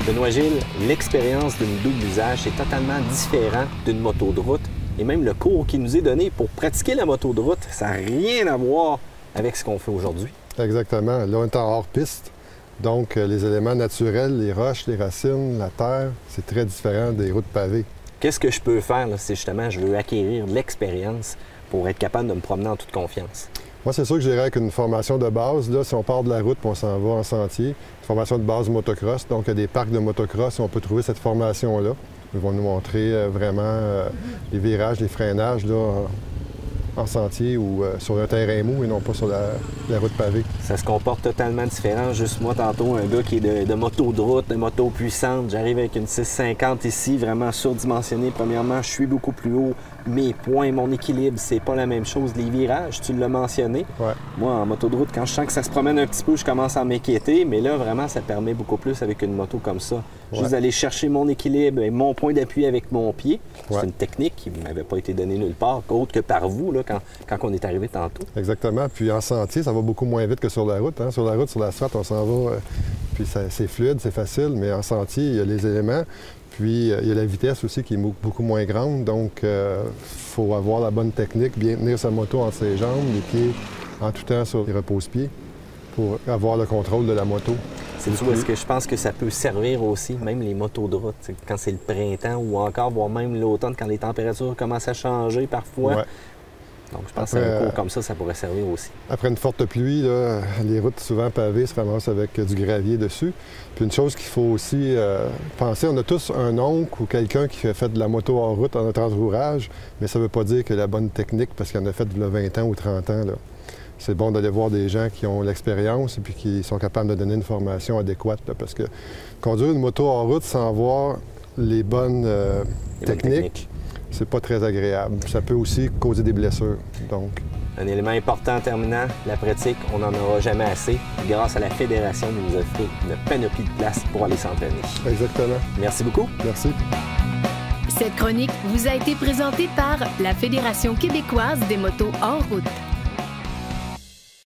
Benoît Gilles, l'expérience d'une double usage est totalement différente d'une moto de route. Et même le cours qui nous est donné pour pratiquer la moto de route, ça n'a rien à voir avec ce qu'on fait aujourd'hui. Exactement. Là, on est en hors-piste. Donc, les éléments naturels, les roches, les racines, la terre, c'est très différent des routes pavées. Qu'est-ce que je peux faire là, si justement je veux acquérir de l'expérience pour être capable de me promener en toute confiance? Moi, c'est sûr que je dirais qu'une formation de base, là, si on part de la route et on s'en va en sentier, une formation de base motocross. Donc, il y a des parcs de motocross où on peut trouver cette formation-là. Ils vont nous montrer vraiment les virages, les freinages là, en sentier ou sur un terrain mou et non pas sur la route pavée. Ça se comporte totalement différent. Juste moi, tantôt, un gars qui est de moto de route, de moto puissante. J'arrive avec une 650 ici, vraiment surdimensionnée. Premièrement, je suis beaucoup plus haut. Mes points, mon équilibre, c'est pas la même chose. Les virages, tu l'as mentionné. Ouais. Moi, en moto de route, quand je sens que ça se promène un petit peu, je commence à m'inquiéter. Mais là, vraiment, ça permet beaucoup plus avec une moto comme ça. Ouais. Juste aller chercher mon équilibre et mon point d'appui avec mon pied. Ouais. C'est une technique qui ne m'avait pas été donnée nulle part, autre que par vous, là, quand on est arrivé tantôt. Exactement. Puis en sentier, ça va beaucoup moins vite que sur la route. Hein? Sur la route, sur l'asphalte, on s'en va, puis c'est fluide, c'est facile. Mais en sentier, il y a les éléments. Puis, il y a la vitesse aussi qui est beaucoup moins grande. Donc, il faut avoir la bonne technique, bien tenir sa moto entre ses jambes, les pieds en tout temps sur les repose-pieds pour avoir le contrôle de la moto. C'est où est-ce que je pense que ça peut servir aussi, même les motos de route, quand c'est le printemps ou encore, voire même l'automne, quand les températures commencent à changer parfois. Ouais. Donc, je pense qu'un cours comme ça pourrait servir aussi. Après une forte pluie, là, les routes souvent pavées se ramassent avec du gravier dessus. Puis une chose qu'il faut aussi penser, on a tous un oncle ou quelqu'un qui a fait de la moto en route en notre entourage, mais ça ne veut pas dire que la bonne technique, parce qu'il en a fait de 20 ans ou 30 ans. C'est bon d'aller voir des gens qui ont l'expérience et puis qui sont capables de donner une formation adéquate. Là, parce que conduire une moto en route sans voir les bonnes techniques, c'est pas très agréable. Ça peut aussi causer des blessures. Donc, un élément important en terminant, la pratique, on n'en aura jamais assez. Grâce à la Fédération, vous nous offrez une panoplie de places pour aller s'entraîner. Exactement. Merci beaucoup. Merci. Cette chronique vous a été présentée par la Fédération québécoise des motos hors route.